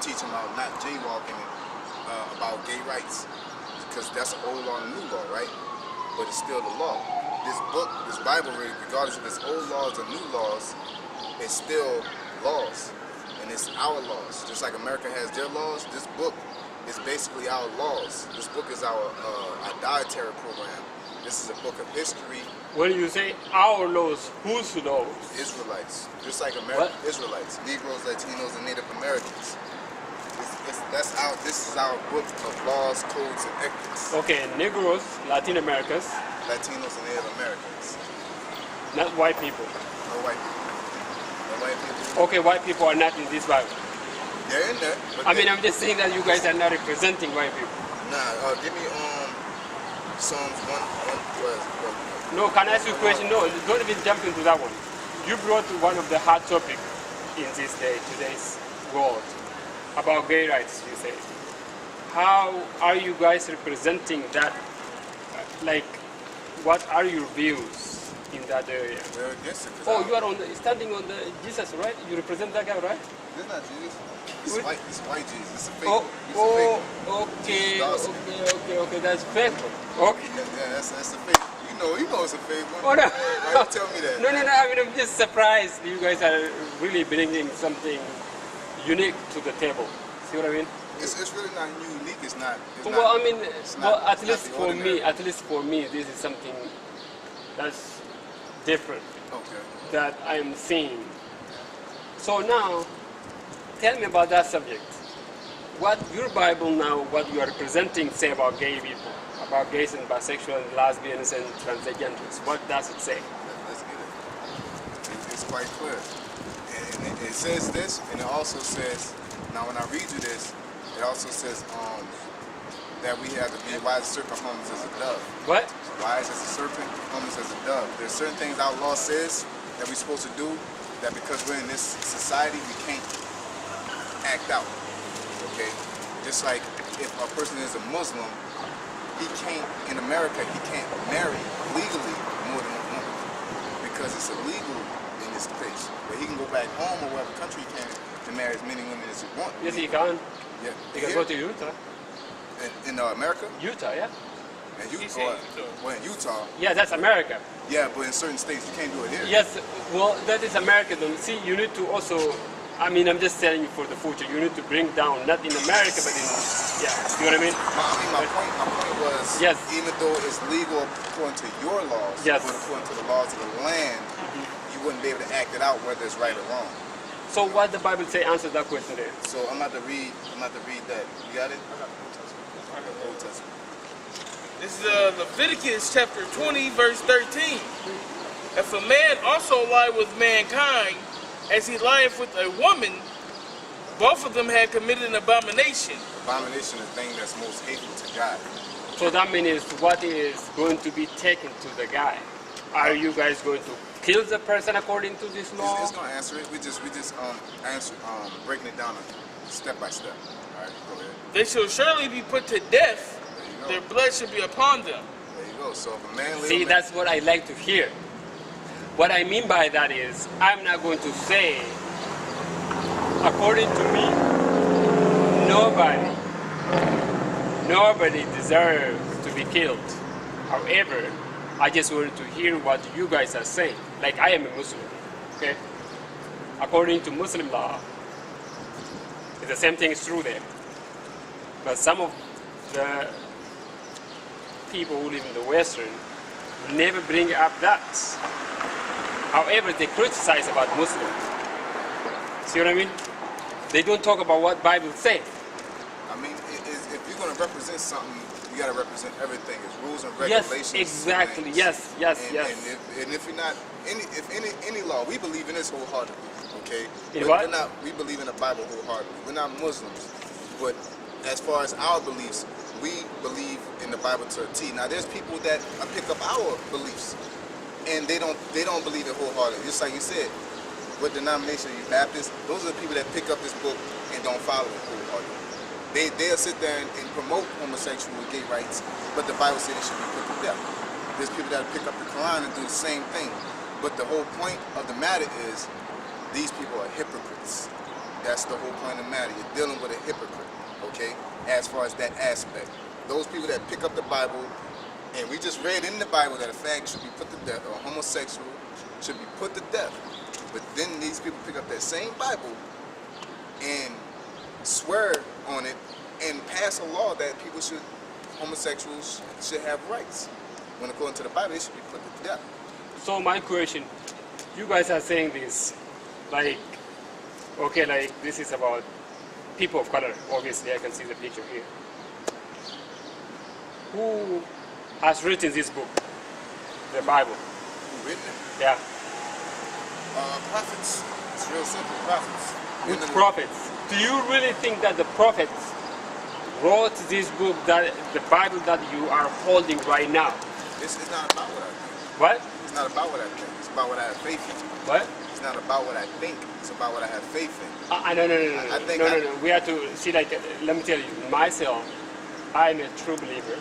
teaching about not jaywalking, about gay rights, because that's an old law and a new law, right? But it's still the law. This book, this Bible, regardless of its old laws or new laws, it's still laws, and it's our laws. Just like America has their laws, this book is basically our laws. This book is our dietary program. This is a book of history. When you say our laws, whose laws? Israelites, just like Israelites, Negroes, Latinos, and Native Americans. This is our book of laws, codes, and ethics. Okay, Negroes, Latin Americans. Latinos and Native Americans. Not white people. No white people. No white people. Okay, white people are not in this Bible. They're in there. I mean, I'm just saying that you guys are not representing white people. Nah, give me Psalms 1. No, can I ask you a question? No, don't even jump into that one. You brought one of the hot topics in this today's world, about gay rights, you say. How are you guys representing that? Like, what are your views in that area? We're against it. Oh, you are standing on the Jesus, right? You represent that guy, right? This is not Jesus. It's white. It's white Jesus. It's a fake Oh, one. okay. That's fake one. Okay. Yeah, that's a fake. You know it's a fake one. Oh, no. Why you tell me that? No. I mean, I'm just surprised you guys are really bringing something unique to the table. See what I mean? It's really not unique. It's not. Well, I mean, at least for me, this is something that's different. Okay. That I'm seeing. So now, tell me about that subject. What your Bible now, what you are presenting, say about gay people, about gays and bisexual and lesbians and transgenders. What does it say? Let's get it. It's quite clear. And it says this, and it also says, now when I read you this, it also says that we have to be wise as a serpent, harmless as a dove. What? Wise as a serpent, harmless as a dove. There's certain things our law says that we're supposed to do, that because we're in this society, we can't act out. Okay? Just like if a person is a Muslim, he can't, in America, he can't marry legally more than one woman because it's illegal in this place. But he can go back home or whatever country he can and marry as many women as he wants. Yes, he can. Yeah. He can go to Utah. In America? Utah, yeah. And Utah. Well, in Utah. Yeah, that's America. Yeah, but in certain states you can't do it here. Yes, well, that is America though. See, you need to also, I mean, I'm just telling you for the future, you need to bring down, not in America, but in, yeah, you know what I mean? My point was, yes, even though it's legal according to your laws, yes, but according to the laws of the land, you wouldn't be able to act it out whether it's right or wrong. So what the Bible say answers that question there? So I'm about to read that. You got it? I got the Old Testament. This is Leviticus chapter 20, verse 13. If a man also lie with mankind, as he lieth with a woman, both of them had committed an abomination. Abomination is the thing that's most hateful to God. So that means what is going to be taken to the guy? Are you guys going to kill the person according to this law? It's going to answer it. We just breaking it down step by step. All right, go ahead. They shall surely be put to death. Their blood shall be upon them. There you go. So if a man see, that's what I like to hear. What I mean by that is, I'm not going to say, according to me, nobody deserves to be killed. However, I just wanted to hear what you guys are saying. Like, I am a Muslim, okay? According to Muslim law, the same thing is true there. But some of the people who live in the Western never bring up that. However, they criticize about Muslims. See what I mean? They don't talk about what Bible says. I mean, if you're going to represent something, you got to represent everything. It's rules and regulations. Yes, exactly. Yes. And if you're not any law, we believe in this wholeheartedly. Okay. In what? We believe in the Bible wholeheartedly. We're not Muslims, but as far as our beliefs, we believe in the Bible to a T. Now, there's people that pick up our beliefs, and they don't believe it wholeheartedly. Just like you said, what denomination are you, Baptist? Those are the people that pick up this book and don't follow it wholeheartedly. They'll sit there and promote homosexual and gay rights, but the Bible says they should be put to death. There's people that pick up the Quran and do the same thing. But the whole point of the matter is, these people are hypocrites. That's the whole point of the matter. You're dealing with a hypocrite, okay? As far as that aspect. Those people that pick up the Bible, and we just read in the Bible that a fag should be put to death, or a homosexual should be put to death. But then these people pick up that same Bible and swear on it and pass a law that homosexuals should have rights. When according to the Bible, they should be put to death. So my question, you guys are saying this, like, okay, like this is about people of color. Obviously, I can see the picture here. Who has written this book, the Bible? Who written it? Yeah, Prophets. It's real simple, prophets. which prophets? Do you really think that the prophets wrote this book, that the Bible that you are holding right now? It's not about what I think. What? It's not about what I think. It's about what I have faith in. What? It's not about what I think. It's about what I have faith in. No. We have to see, like, let me tell you, myself, I'm a true believer,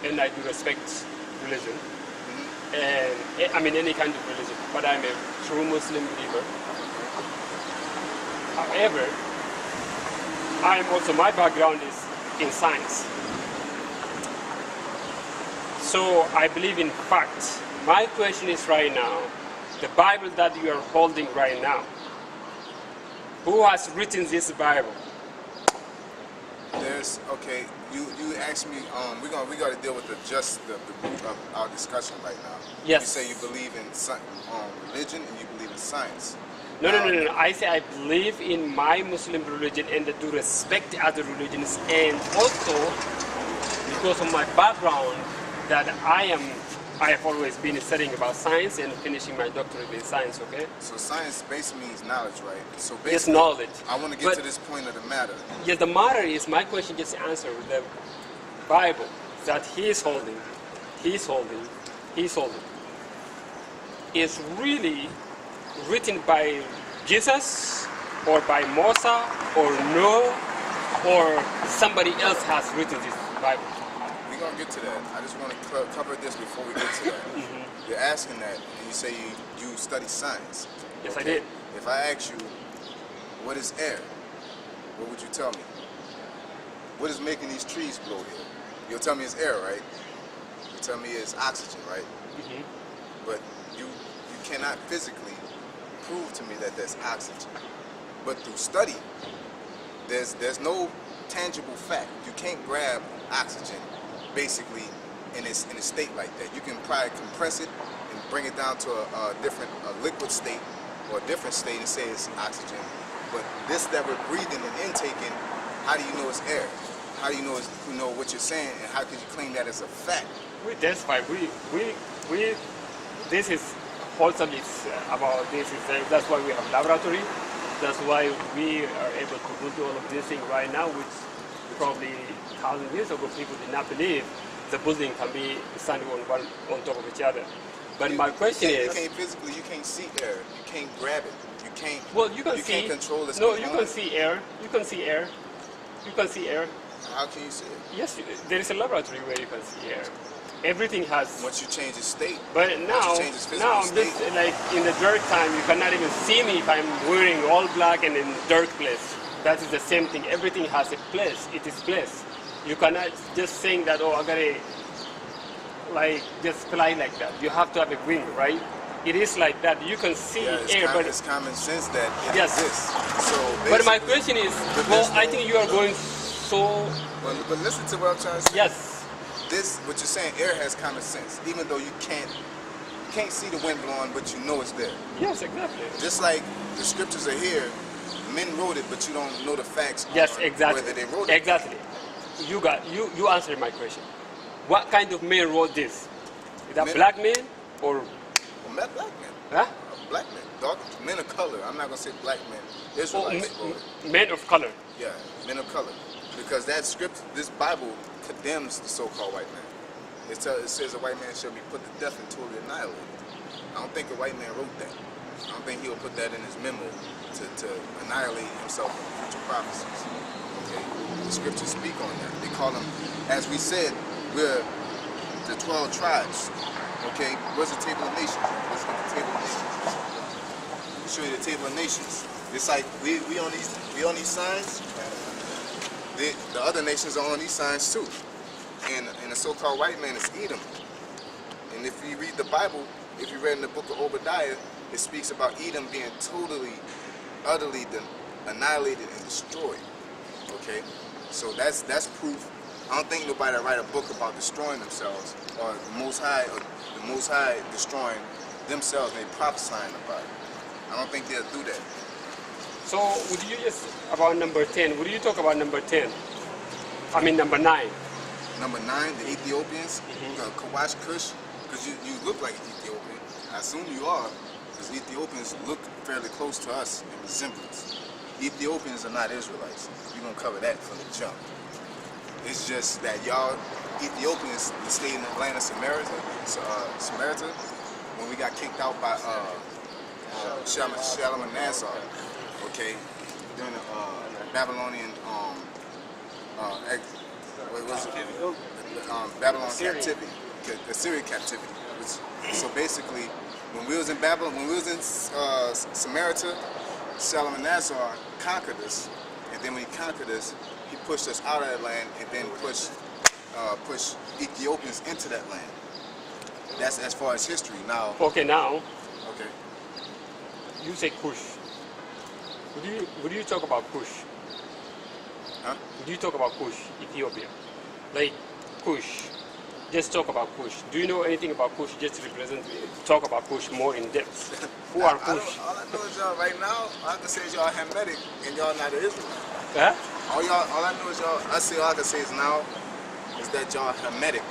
and I do respect religion, and I mean any kind of religion, but I'm a true Muslim believer. However, my background is in science. So I believe in facts. My question is right now, the Bible that you are holding right now, who has written this Bible? Okay, you asked me, we got to deal with the root of our discussion right now. Yes. You say you believe in religion and you believe in science. No. I say I believe in my Muslim religion and do respect other religions, and also because of my background that I have always been studying about science and finishing my doctorate in science, okay? So science basically means knowledge, right? So basically, yes, knowledge. I want to get to this point of the matter. Yes, the matter is, my question just answered, the Bible that he's holding, is really written by Jesus or by Musa or Noah, or somebody else has written this Bible? We're going to get to that. I just want to cover this before we get to that. You're asking that, and you say you study science. Yes, I did. If I ask you, what is air? What would you tell me? What is making these trees blow here? You'll tell me it's air, right? You tell me it's oxygen, right? But you cannot physically prove to me that there's oxygen. But through study, there's no tangible fact. You can't grab oxygen basically in a state like that. You can probably compress it and bring it down to a different liquid state or a different state and say it's oxygen. But this that we're breathing and intaking, how do you know it's air? How do you know what you're saying, and how could you claim that as a fact? That's why this is whole subject about this. That's why we have laboratory. That's why we are able to do all of this thing right now, which probably 1,000 years ago people did not believe the building can be standing on top of each other. But my question is, you can't see air. You can't grab it. You can't. Well, you can can't control this. No, you can see air. You can see air. You can see air. How can you see it? Yes, there is a laboratory where you can see air. Everything has. Once you change its state. But now this, like in the dark time, you cannot even see me if I'm wearing all black and in dark place. That is the same thing. Everything has a place. It is place. You cannot just saying that, oh, I gotta like just fly like that. You have to have a wing, right? It is like that. You can see air, but it's common sense that it yes. exists. So but my question is, well, I think you are going so. But listen to what I'm trying to say. Yes. What you're saying, air has common sense, even though you can't see the wind blowing, but you know it's there. Yes, exactly. Just like the scriptures are here, men wrote it, but you don't know the facts. Yes, exactly. Whether they wrote it. Exactly. You answered my question. What kind of man wrote this? Is that black man or? Well, black men. Huh? Black men, dark men of color. I'm not gonna say black men. Israelites wrote it. Men of color. Yeah, men of color. Because that script, this Bible condemns the so-called white man. It says a white man shall be put to death and totally annihilated. I don't think a white man wrote that. I don't think he'll put that in his memo to annihilate himself in future prophecies. Okay? The scriptures speak on that. They call them, as we said, we're the 12 tribes. Okay? Where's the table of nations? Let's get the table of nations. I'll show you the table of nations. It's like we on these signs. The other nations are on these signs too. And the so-called white man is Edom. And if you read the Bible, if you read in the book of Obadiah, it speaks about Edom being totally, utterly annihilated and destroyed. Okay, so that's proof. I don't think nobody will write a book about destroying themselves or the Most High destroying themselves and they prophesying about it. I don't think they'll do that. So would you just, about number 10, would you talk about number 10? I mean number 9. Number 9, the Ethiopians, the Kawash Kush, because you look like Ethiopian. I assume you are, because Ethiopians look fairly close to us in resemblance. Ethiopians are not Israelites. We're going to cover that from the jump. It's just that y'all Ethiopians stayed in the land of Samaria, when we got kicked out by Shalmaneser, okay, during the Babylonian Babylon captivity, the Assyrian captivity. So basically, when we was in Babylon, when we was in Samaria, Shalmaneser conquered us, and then when he conquered us, he pushed us out of that land and then pushed Ethiopians into that land. That's as far as history. Now. Okay, now. Okay. You say Kush. Would you talk about Kush? Huh? Would you talk about Kush, Ethiopia? Like Kush. Just talk about Kush. Do you know anything about Kush? Just talk about Kush more in depth. Who are Kush? All I know is y'all right now, all I can say is y'all Hamitic and y'all not Israelites. Huh? All I know is y'all, all I can say is now is that y'all Hamitic.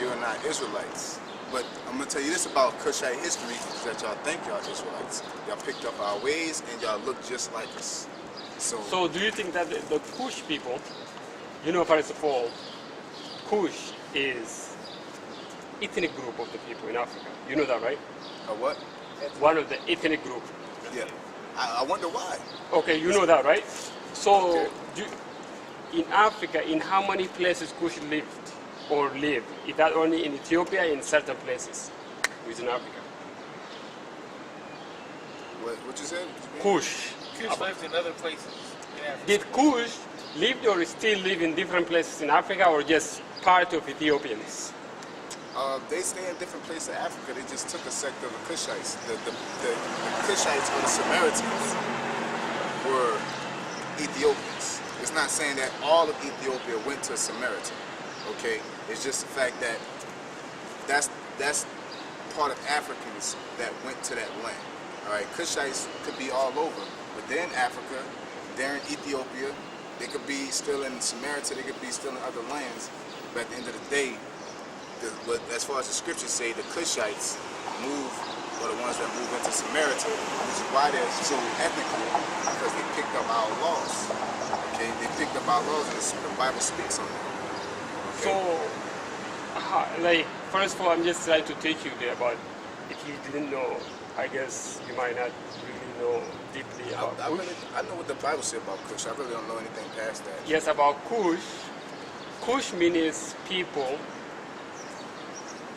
You're not Israelites. But I'm going to tell you this about Kushite history, is that y'all think y'all Israelites. Y'all picked up our ways and y'all look just like us. So do you think that the Kush people, you know, first of all, Kush is ethnic group of the people in Africa. You know that, right? A what? One of the ethnic group. Yeah. I wonder why. Okay, you know that, right? So, Okay. In Africa, in how many places Kush lived or live? Is that only in Ethiopia, in certain places within Africa? What you said? Kush. Kush lived in other places in Africa. Did Kush live or still live in different places in Africa, or just part of Ethiopians? They stay in different places in Africa. They just took a sect of the Kushites. The Kushites or the Samaritans were Ethiopians. It's not saying that all of Ethiopia went to Samaria. Okay, it's just the fact that that's part of Africans that went to that land. All right, Kushites could be all over, but they're in Africa, they're in Ethiopia, they could be still in Samaria, they could be still in other lands. But at the end of the day, as far as the scriptures say, the Kushites are the ones that move into Samaria, which is why they're so ethnically, because they picked up our laws. Okay, they picked up our laws, and the Bible speaks on it. So, like, first of all, I'm just trying to teach you there, but if you didn't know, I guess you might not really know deeply about Kush. I know what the Bible says about Kush. I really don't know anything past that. Yes, about Kush. Kush means people.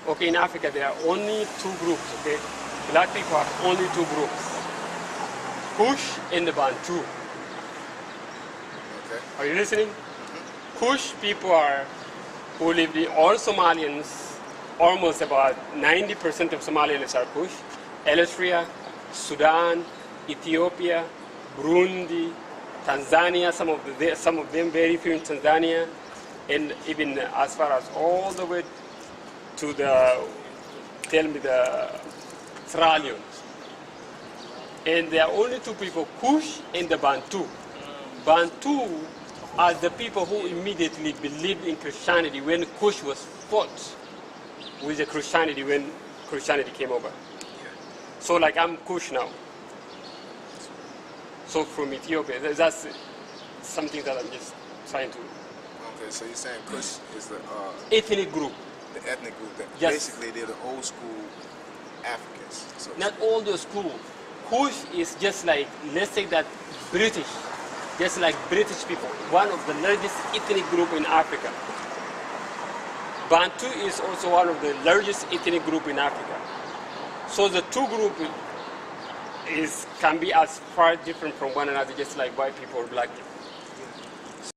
Okay, in Africa there are only two groups, okay? Black people have only two groups. Kush and the Bantu. Okay. Are you listening? Kush people are who live in all Somalians, almost about 90% of Somalians are Kush. Eritrea, Sudan, Ethiopia, Burundi, Tanzania, some of them very few in Tanzania, and even as far as all the way to the Sierra Leone. And there are only two people, Kush and the Bantu. Bantu are the people who immediately believed in Christianity when Kush was fought with the Christianity when Christianity came over. So like I'm Kush now. So from Ethiopia, that's something that I'm just trying to. Okay, so you're saying Kush is the Ethnic group. The ethnic group that Yes. basically they're the old school Africans. So Not all the school. Kush is just like, let's say that British, just like British people, one of the largest ethnic group in Africa. Bantu is also one of the largest ethnic group in Africa. So the two groups can be as far different from one another, just like white people or black people.